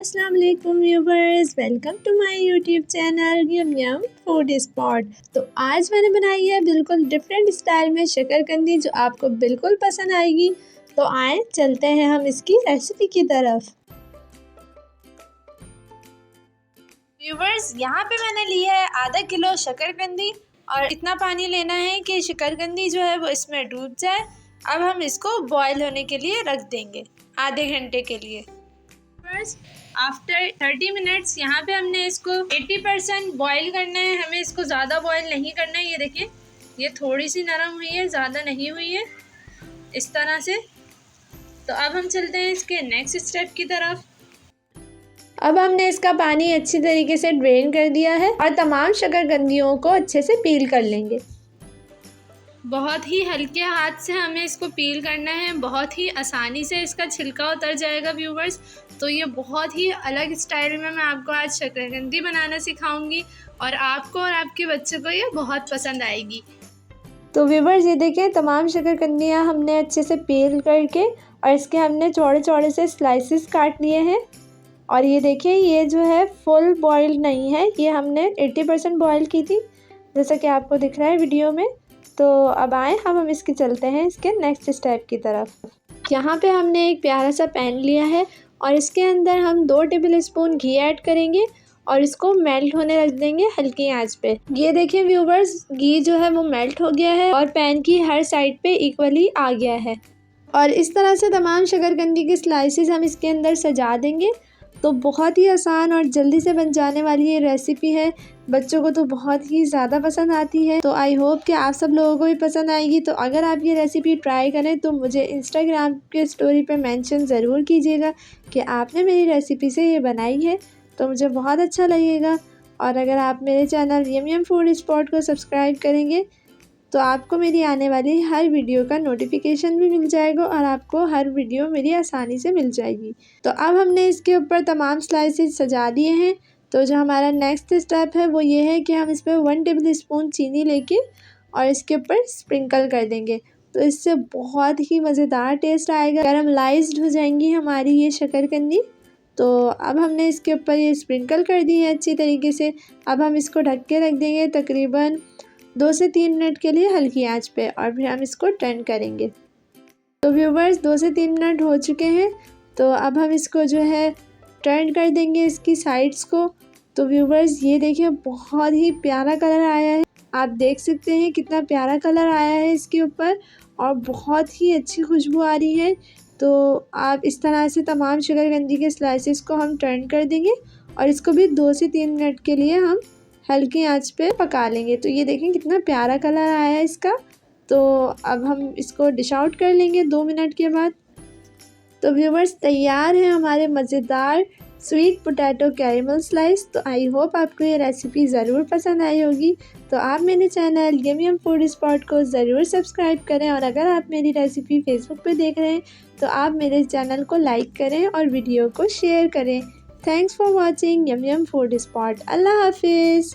अस्सलाम वालेकुम viewers, welcome to my YouTube channel yum yum food spot. तो आज मैंने बनाई है बिल्कुल डिफरेंट स्टाइल में शकरकंदी, जो आपको बिल्कुल पसंद आएगी। तो आए चलते हैं हम इसकी रेसिपी की तरफ। व्यूवर्स, यहाँ पे मैंने लिया है आधा किलो शकरकंदी और इतना पानी लेना है कि शकरकंदी जो है वो इसमें डूब जाए। अब हम इसको बॉईल होने के लिए रख देंगे आधे घंटे के लिए। आफ्टर 30 मिनट्स यहाँ पे हमने इसको 80% बॉईल करना है। हमें इसको ज़्यादा बॉईल नहीं करना है। ये देखिए, ये थोड़ी सी नरम हुई है, ज़्यादा नहीं हुई है, इस तरह से। तो अब हम चलते हैं इसके नेक्स्ट स्टेप की तरफ। अब हमने इसका पानी अच्छी तरीके से ड्रेन कर दिया है और तमाम शकरकंदियों को अच्छे से पील कर लेंगे। बहुत ही हल्के हाथ से हमें इसको पील करना है, बहुत ही आसानी से इसका छिलका उतर जाएगा व्यूवर्स। तो ये बहुत ही अलग स्टाइल में मैं आपको आज शकरकंदी बनाना सिखाऊंगी और आपको और आपके बच्चे को ये बहुत पसंद आएगी। तो व्यूवर्स, ये देखिए, तमाम शकरकंदियाँ हमने अच्छे से पील करके और इसके हमने चौड़े चौड़े से स्लाइसेस काट लिए हैं। और ये देखिए, ये जो है फुल बॉयल नहीं है, ये हमने 80% बॉयल की थी, जैसा कि आपको दिख रहा है वीडियो में। तो अब आए हम इसके चलते हैं इसके नेक्स्ट स्टेप की तरफ। यहाँ पे हमने एक प्यारा सा पैन लिया है और इसके अंदर हम 2 टेबल स्पून घी ऐड करेंगे और इसको मेल्ट होने रख देंगे हल्की आंच पे। ये देखिए व्यूवर्स, घी जो है वो मेल्ट हो गया है और पैन की हर साइड पे इक्वली आ गया है। और इस तरह से तमाम शकरकंदी के स्लाइसेस हम इसके अंदर सजा देंगे। तो बहुत ही आसान और जल्दी से बन जाने वाली ये रेसिपी है। बच्चों को तो बहुत ही ज़्यादा पसंद आती है। तो आई होप कि आप सब लोगों को भी पसंद आएगी। तो अगर आप ये रेसिपी ट्राई करें तो मुझे इंस्टाग्राम के स्टोरी पे मेंशन ज़रूर कीजिएगा कि आपने मेरी रेसिपी से ये बनाई है, तो मुझे बहुत अच्छा लगेगा। और अगर आप मेरे channel yum yum food spot को सब्सक्राइब करेंगे तो आपको मेरी आने वाली हर वीडियो का नोटिफिकेशन भी मिल जाएगा और आपको हर वीडियो मेरी आसानी से मिल जाएगी। तो अब हमने इसके ऊपर तमाम स्लाइसेस सजा दिए हैं। तो जो हमारा नेक्स्ट स्टेप है वो ये है कि हम इस पर 1 टेबल स्पून चीनी लेके और इसके ऊपर स्प्रिंकल कर देंगे। तो इससे बहुत ही मज़ेदार टेस्ट आएगा, कैरमलाइज्ड हो जाएंगी हमारी ये शकरकंदी। तो अब हमने इसके ऊपर ये स्प्रिंकल कर दी है अच्छी तरीके से। अब हम इसको ढक के रख देंगे तकरीबन 2 से 3 मिनट के लिए हल्की आंच पे और फिर हम इसको टर्न करेंगे। तो व्यूवर्स, 2 से 3 मिनट हो चुके हैं। तो अब हम इसको जो है टर्न कर देंगे इसकी साइड्स को। तो व्यूवर्स, ये देखिए, बहुत ही प्यारा कलर आया है। आप देख सकते हैं कितना प्यारा कलर आया है इसके ऊपर और बहुत ही अच्छी खुशबू आ रही है। तो आप इस तरह से तमाम शकरकंदी के स्लाइसेस को हम टर्न कर देंगे और इसको भी 2 से 3 मिनट के लिए हम हल्की आंच पे पका लेंगे। तो ये देखें कितना प्यारा कलर आया है इसका। तो अब हम इसको डिश आउट कर लेंगे 2 मिनट के बाद। तो व्यूवर्स, तैयार है हमारे मज़ेदार स्वीट पोटैटो कैरेमल स्लाइस। तो आई होप आपको ये रेसिपी ज़रूर पसंद आई होगी। तो आप मेरे channel yum yum food spot को ज़रूर सब्सक्राइब करें और अगर आप मेरी रेसिपी फेसबुक पे देख रहे हैं तो आप मेरे चैनल को लाइक करें और वीडियो को शेयर करें। Thanks for watching yum yum food spot. अल्लाह हाफिज़।